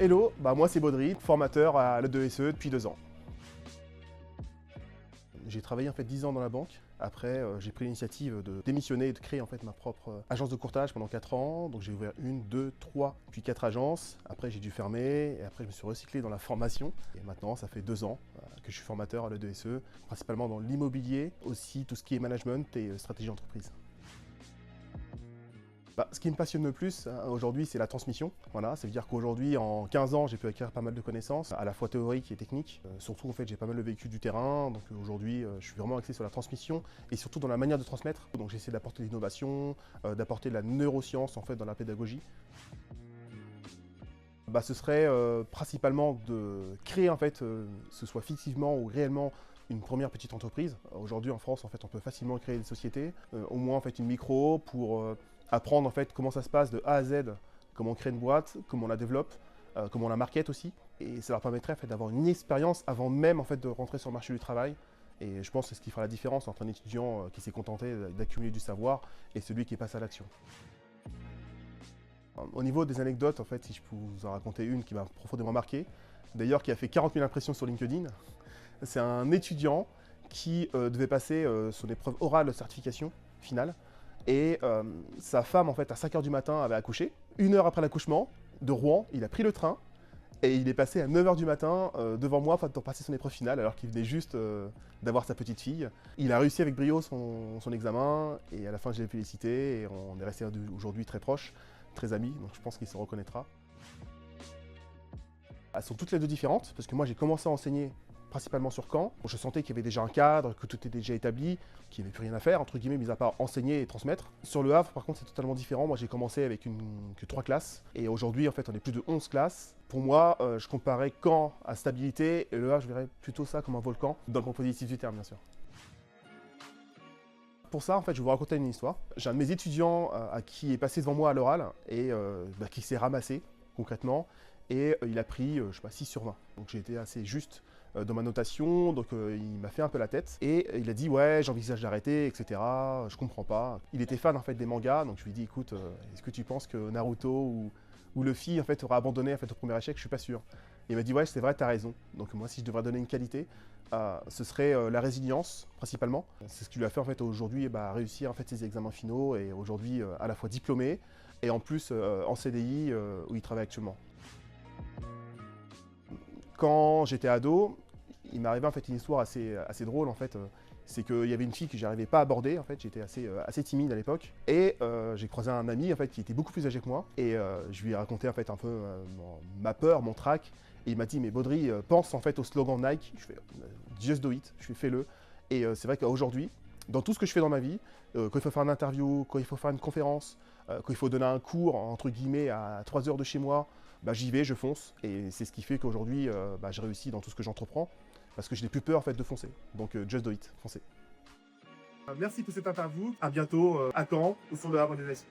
Hello, moi c'est Baudry, formateur à l'E2SE depuis 2 ans. J'ai travaillé en fait 10 ans dans la banque. Après, j'ai pris l'initiative de démissionner et de créer en fait ma propre agence de courtage pendant 4 ans. Donc j'ai ouvert 1, 2, 3, puis 4 agences. Après j'ai dû fermer et après je me suis recyclé dans la formation. Et maintenant ça fait 2 ans que je suis formateur à l'E2SE, principalement dans l'immobilier, aussi tout ce qui est management et stratégie d'entreprise. Ce qui me passionne le plus aujourd'hui, c'est la transmission. Voilà, ça veut dire qu'aujourd'hui, en 15 ans, j'ai pu acquérir pas mal de connaissances, à la fois théoriques et techniques. Surtout, en fait, j'ai pas mal de vécu du terrain. Donc aujourd'hui, je suis vraiment axé sur la transmission et surtout dans la manière de transmettre. Donc j'essaie d'apporter l'innovation, d'apporter de la neuroscience en fait dans la pédagogie. Ce serait principalement de créer en fait, ce soit fictivement ou réellement une première petite entreprise. Aujourd'hui en France, en fait, on peut facilement créer des sociétés, au moins en fait une micro pour apprendre en fait comment ça se passe de A à Z, comment on crée une boîte, comment on la développe, comment on la market aussi. Et ça leur permettrait en fait, d'avoir une expérience avant même en fait, de rentrer sur le marché du travail. Et je pense que c'est ce qui fera la différence entre un étudiant qui s'est contenté d'accumuler du savoir et celui qui passe à l'action. Au niveau des anecdotes, en fait, si je peux vous en raconter une qui m'a profondément marqué, d'ailleurs qui a fait 40 000 impressions sur LinkedIn, c'est un étudiant qui devait passer son épreuve orale de certification finale. Et sa femme, en fait, à 5 h du matin, avait accouché. 1 heure après l'accouchement, de Rouen, il a pris le train et il est passé à 9 h du matin devant moi pour passer son épreuve finale, alors qu'il venait juste d'avoir sa petite fille. Il a réussi avec brio son examen et à la fin, je l'ai félicité et on est resté aujourd'hui très proches, très amis, donc je pense qu'il se reconnaîtra. Elles sont toutes les deux différentes, parce que moi j'ai commencé à enseigner principalement sur Caen. Je sentais qu'il y avait déjà un cadre, que tout était déjà établi, qu'il n'y avait plus rien à faire, entre guillemets, mis à part enseigner et transmettre. Sur le Havre, par contre, c'est totalement différent. Moi, j'ai commencé avec que 3 classes, et aujourd'hui, en fait, on est plus de 11 classes. Pour moi, je comparais Caen à stabilité, et le Havre, je verrais plutôt ça comme un volcan, dans le bon positif du terme, bien sûr. Pour ça, en fait, je vais vous raconter une histoire. J'ai un de mes étudiants qui est passé devant moi à l'oral, et qui s'est ramassé, concrètement, et il a pris, je sais pas, 6 sur 20. Donc j'ai été assez juste dans ma notation, donc il m'a fait un peu la tête, et il a dit ouais, j'envisage d'arrêter, etc. Je comprends pas. Il était fan en fait des mangas, donc je lui ai dit écoute, est-ce que tu penses que Naruto ou Luffy en fait aura abandonné en fait au premier échec? Je suis pas sûr. Et il m'a dit ouais, c'est vrai, t'as raison. Donc moi, si je devrais donner une qualité, ce serait la résilience principalement. C'est ce qui lui a fait en fait aujourd'hui réussir en fait ses examens finaux et aujourd'hui à la fois diplômé et en plus en CDI où il travaille actuellement. Quand j'étais ado, il m'arrivait en fait une histoire assez drôle en fait. C'est qu'il y avait une fille que j'arrivais pas à aborder, en fait, j'étais assez timide à l'époque. Et j'ai croisé un ami en fait qui était beaucoup plus âgé que moi. Et je lui ai raconté en fait un peu ma peur, mon trac. Et il m'a dit mais Baudry, pense en fait au slogan Nike. Je fais just do it, je fais fais-le. Et c'est vrai qu'aujourd'hui, dans tout ce que je fais dans ma vie, quand il faut faire une interview, quand il faut faire une conférence, quand il faut donner un cours entre guillemets à 3 heures de chez moi, j'y vais, je fonce. Et c'est ce qui fait qu'aujourd'hui, je réussis dans tout ce que j'entreprends. Parce que je n'ai plus peur en fait, de foncer. Donc just do it, foncez. Merci pour cette interview. À bientôt à Caen, au fond de la Havre des Esprits.